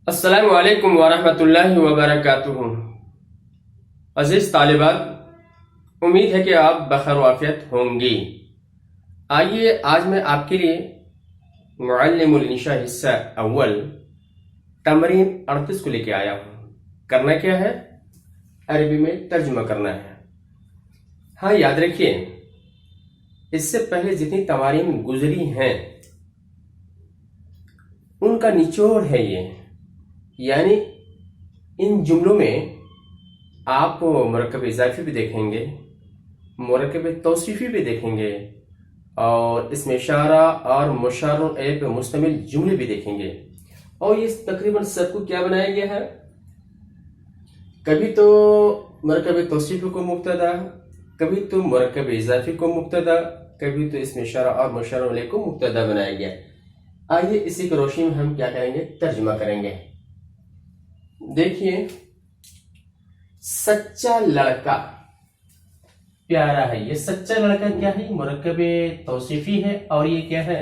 السلام علیکم ورحمۃ اللہ وبرکاتہ۔ عزیز طالبات، امید ہے کہ آپ بخیر و عافیت ہوں گی۔ آئیے آج میں آپ کے لیے معلم الانشاء حصہ اول تمرین 38 کو لے کے آیا ہوں۔ کرنا کیا ہے؟ عربی میں ترجمہ کرنا ہے۔ ہاں، یاد رکھیے، اس سے پہلے جتنی تمارین گزری ہیں ان کا نچوڑ ہے یہ، یعنی ان جملوں میں آپ مرکب اضافی بھی دیکھیں گے، مرکب توصیفی بھی دیکھیں گے، اور اس میں اشارہ اور مشار الیہ پہ مشتمل جملے بھی دیکھیں گے۔ اور یہ تقریباً سب کو کیا بنایا گیا ہے؟ کبھی تو مرکب توصیفی کو مبتدا، کبھی تو مرکب اضافی کو مبتدا، کبھی تو اس میں اشارہ اور مشار الیہ کو مبتدا بنایا گیا۔ آئیے اسی کی روشنی میں ہم کیا کریں گے؟ ترجمہ کریں گے۔ دیکھیے، سچا لڑکا پیارا ہے۔ یہ سچا لڑکا کیا ہے؟ مرکب توصیفی ہے، اور یہ کیا ہے؟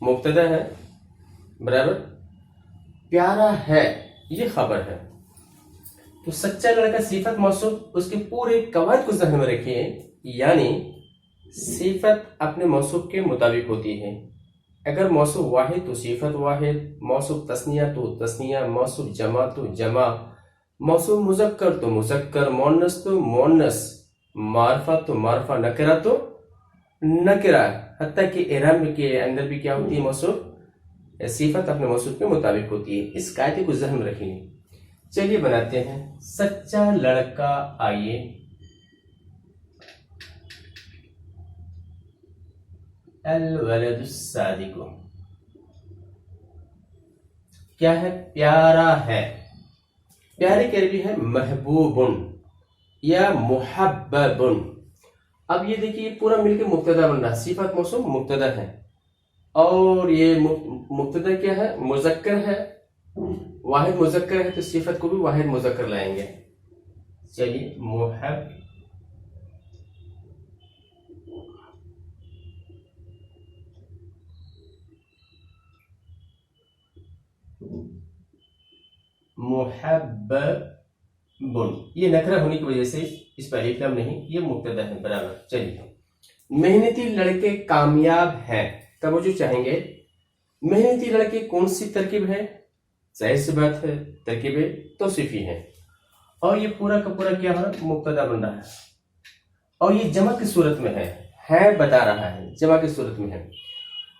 مبتدا ہے، برابر۔ پیارا ہے یہ خبر ہے۔ تو سچا لڑکا صفت موصوف، اس کے پورے قواعد کو ذہن میں رکھیے، یعنی صفت اپنے موصوف کے مطابق ہوتی ہے۔ اگر موصوف واحد تو صفت واحد، موصوف تثنیہ تو تثنیہ، موصوف جمع تو جمع، موصوف مذکر تو مذکر، مؤنث تو مؤنث، معرفہ تو معرفہ، نکرہ تو نکرہ، حتیٰ کہ اعراب کے اندر بھی کیا ہوتی ہے؟ موصوف صفت اپنے موصوف کے مطابق ہوتی ہے۔ اس قاعدے کو ذہن میں رکھیں۔ چلیے بناتے ہیں سچا لڑکا۔ آئیے، الولد الصادق کیا ہے؟ پیارا ہے۔ پیارے کی عربی ہے محبوب یا محبب۔ اب یہ دیکھیے، پورا مل کے مبتدا بن رہا، صفت موصوف مبتدا ہے، اور یہ مبتدا کیا ہے؟ مذکر ہے، واحد مذکر ہے، تو صفت کو بھی واحد مذکر لائیں گے۔ چلیے، محبب، یہ نکرہ ہونے کی وجہ سے اس پر الف لام نہیں، یہ مبتدا ہے، برابر۔ چلیے، محنتی لڑکے کامیاب ہیں۔ توجہ چاہیں گے، محنتی لڑکے کون سی ترکیب ہے؟ ظاہر سی بات ہے، ترکیب توصیفی ہے، اور یہ پورا کا پورا کیا ہے؟ مبتدا بن رہا ہے، اور یہ جمع کی صورت میں ہے بتا رہا ہے، جمع کی صورت میں ہے۔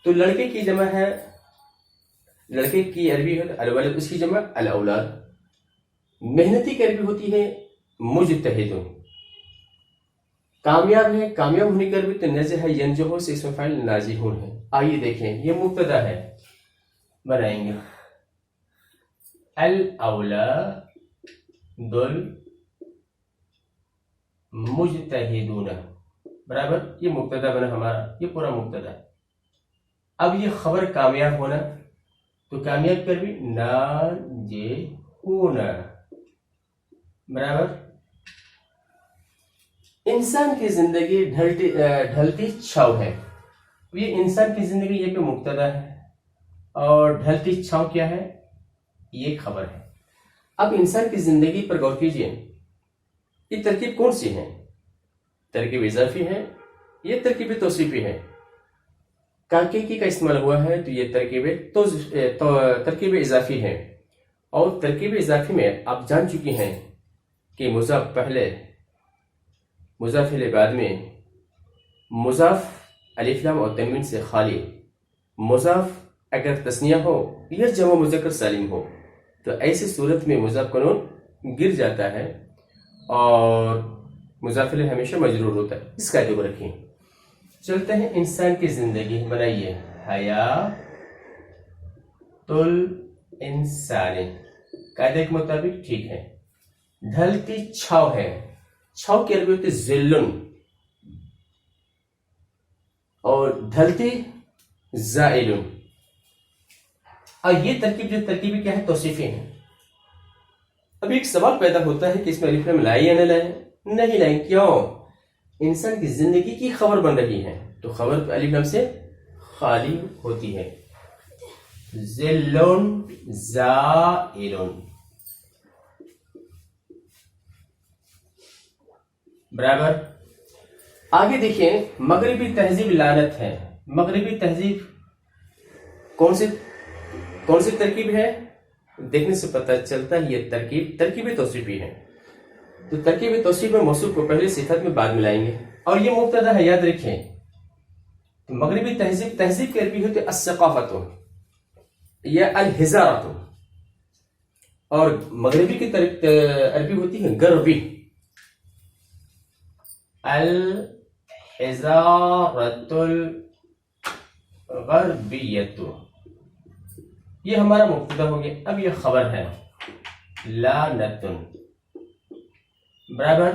تو لڑکے کی جمع ہے، لڑکے کی عربی ہے الولد، اس کی جمع الاولاد۔ محنتی کی عربی ہوتی ہے مجتہد۔ کامیاب ہے، کامیاب ہونے کی عربی تو نجح ینجح سے اسم فاعل ناجحون ہے۔ آئیے دیکھیں، یہ مبتدا ہے، بنائیں گے الاولاد المجتہدون، برابر۔ یہ مبتدا بنا ہمارا، یہ پورا مبتدا۔ اب یہ خبر کامیاب ہونا، تو کامیاب کر بھی ناجحون، برابر۔ انسان کی زندگی ڈھلتی چھاؤ ہے۔ یہ انسان کی زندگی یہ پہ مبتدا ہے، اور ڈھلتی چھاؤ کیا ہے؟ یہ خبر ہے۔ اب انسان کی زندگی پر غور کیجئے، یہ ترکیب کون سی ہے؟ ترکیب اضافی ہے، یہ ترکیب توصیفی ہے۔ کاکیکی کا استعمال ہوا ہے، تو یہ ترکیب اضافی ہے۔ اور ترکیب اضافی میں آپ جان چکی ہیں کہ مضاف پہلے، مضاف الیہ بعد میں، مضاف الف لام اور تنوین سے خالی، مضاف اگر تثنیہ ہو یا جمع مذکر سالم ہو تو ایسی صورت میں مضاف کا نون گر جاتا ہے، اور مضاف الیہ ہمیشہ مجرور ہوتا ہے۔ اس قاعدے کو رکھیں۔ چلتے ہیں انسان کی زندگی، بنائیے حیات الانسان، قاعدے کے مطابق ٹھیک ہے۔ ڈھلتی چھاؤ ہے، چھاؤ کی عربی ہوتی ہے ظلن، اور ڈھلتی زائل۔ اور یہ ترکیب جو ترکیبی کیا ہے؟ توصیفی ہے۔ اب ایک سوال پیدا ہوتا ہے کہ اس میں الف لام لائیں یا نہ لائیں؟ نہیں لائیں۔ کیوں؟ انسان کی زندگی کی خبر بن رہی ہے، تو خبر الف لام سے خالی ہوتی ہے۔ ظل زائل. برابر. آگے دیکھیں مغربی تہذیب لعنت ہے. مغربی تہذیب کون سی ترکیب ہے؟ دیکھنے سے پتہ چلتا ہے یہ ترکیب توصیفی ہے. تو ترکیب توصیف میں موصوف کو پہلے صفت میں بعد ملائیں گے اور یہ مبتدا ہے، یاد رکھیں. تو مغربی تہذیب کے عربی ہوتے الثقافت یا الحضارت، اور مغربی کی عربی ہوتی ہے غربی. الحضارت الغربیت، یہ ہمارا مبتدا ہو گیا. اب یہ خبر ہے لعنت. برابر.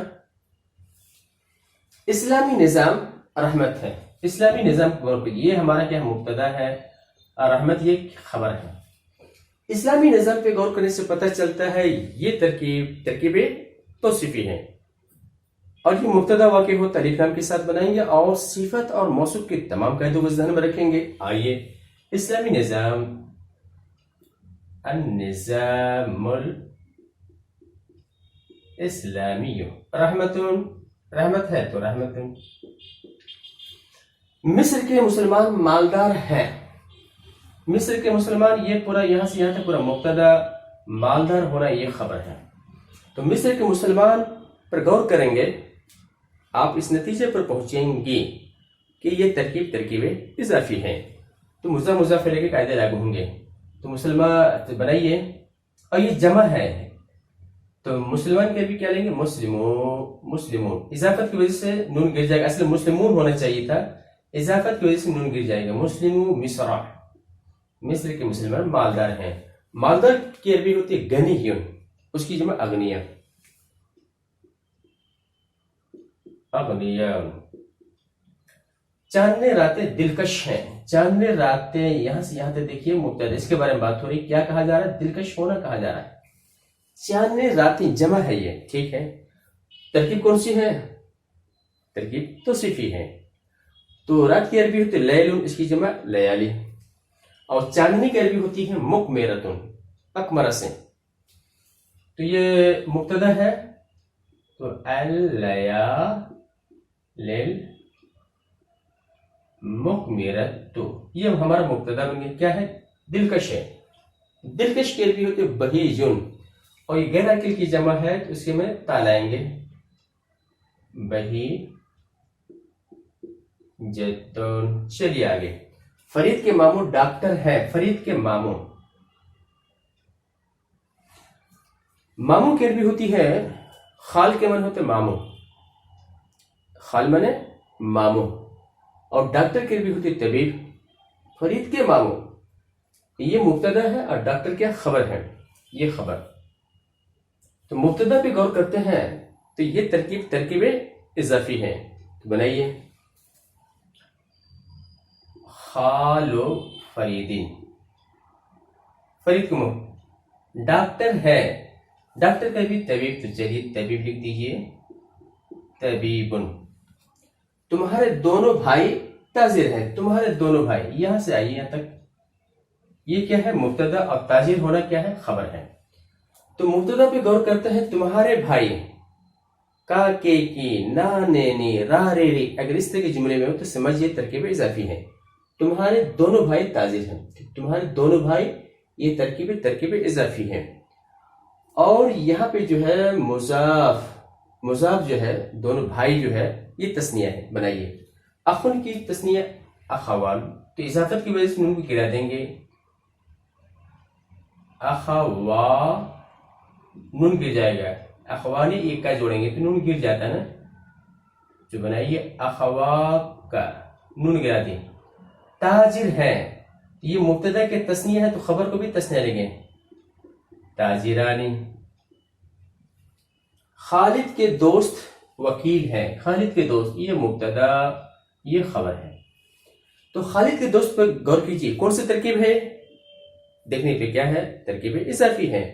اسلامی نظام رحمت ہے. اسلامی نظام یہ ہمارا کیا مبتدا ہے اور رحمت یہ خبر ہے. اسلامی نظام پہ غور کرنے سے پتہ چلتا ہے یہ ترکیب توصیفی ہے، اور یہ مبتدا واقع ہو الف لام کے ساتھ بنائیں گے اور صفت اور موصوف کے تمام قاعدوں کو ذہن میں رکھیں گے. آئیے اسلامی نظام، النظام الاسلامی رحمت ہے تو رحمت. مصر کے مسلمان مالدار ہیں. مصر کے مسلمان، یہ پورا یہاں سے یہاں تک پورا مبتدا، مالدار ہونا یہ خبر ہے. تو مصر کے مسلمان پر غور کریں گے، آپ اس نتیجے پر پہنچیں گے کہ یہ ترکیب اضافی ہے. تو مضاف الیہ کے قاعدے لاگو ہوں گے. تو مسلمان بنائیے، اور یہ جمع ہے تو مسلمان کے بھی کیا لیں گے؟ مسلمون. اضافت کی وجہ سے نون گر جائے گا، اصل مسلمون ہونا چاہیے تھا، اضافت کی وجہ سے نون گر جائے گا. مصر کے مسلمان مالدار ہیں. مالدار کی عربی ہوتی ہے غنیون، اس کی جمع اغنیا. چاندنے راتیں دلکش ہیں. چاندنے راتیں یہاں سے یہاں تک دیکھیے مبتدا، اس کے بارے میں بات ہو رہی. کیا کہا جا رہا ہے؟ دلکش ہونا کہا جا رہا ہے. چاندنے راتیں جمع ہے، یہ ٹھیک ہے. ترکیب کون سی ہے؟ ترکیب توصیفی ہے. تو رات کی عربی ہوتی ہے لیل، اس کی جمع لیالی. اور چاندنی کی عربی ہوتی ہے مکمرتن، اکمرہ سے. تو یہ مبتدا ہے، تو اللیال مکمرت، یہ ہمارا مبتدا بن گیا. کیا ہے؟ دلکش ہے. دلکش کی عربی ہوتی ہے بہیجن، اور یہ غیر عاقل کی جمع ہے تو اس کے میں تا لائیں گے، بہیجتن. چلیے آگے. فرید کے ماموں ڈاکٹر ہے. فرید کے ماموں کی عربی ہوتی ہے خال کے من ہوتے ماموں، خال منے ماموں، اور ڈاکٹر کی عربی ہوتی ہے طبیب. فرید کے ماموں یہ مبتدا ہے اور ڈاکٹر کیا خبر ہے، یہ خبر. تو مبتدا پہ غور کرتے ہیں تو یہ ترکیب اضافی ہے. تو بنائیے خالو فریدین. فرید کو ڈاکٹر ہے. ڈاکٹر کا بھی طبیب، تو چلیے طبیب لکھ دیجیے طبیبن. تمہارے دونوں بھائی تاجر ہیں. تمہارے دونوں بھائی، یہاں سے آئیے یہاں تک، یہ کیا ہے؟ مبتدا، اور تاجر ہونا کیا ہے؟ خبر ہے. تو مبتدا پہ غور کرتے ہیں. تمہارے بھائی کا کے کی نا نے نی را رے ری، اگر اس طرح کے جملے میں ہو تو سمجھیے ترکیب اضافی ہے. تمہارے دونوں بھائی تاجر ہیں. تمہارے دونوں بھائی، یہ ترکیب اضافی ہے. اور یہاں پہ جو ہے مضاف جو ہے، دونوں بھائی جو ہے یہ تثنیہ ہے. بنائیے اخن کی تثنیہ اخوان، تو اضافت کی وجہ سے نون کو گرا دیں گے، اخوا، نون گر جائے گا. اخوانی ایک کا جوڑیں گے تو نون گر جاتا ہے نا. جو بنائیے اخوا کا، نون گرا دیں. تاجر ہے، یہ مبتدا کے تثنیہ ہے تو خبر کو بھی تثنیہ لگیں، تاجرانی. خالد کے دوست وکیل ہے. خالد کے دوست، یہ مبتدا، یہ خبر ہے. تو خالد کے دوست پر غور کیجیے، کون سی ترکیب ہے؟ دیکھنے پہ کیا ہے؟ ترکیب اضافی ہے.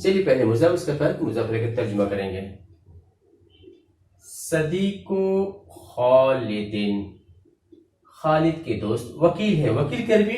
چلیے پہلے مضاف، اس کا فرق مضاف لے کر ترجمہ کریں گے. صدیق خالدین، خالد کے دوست. وکیل ہے، وکیل کی عربی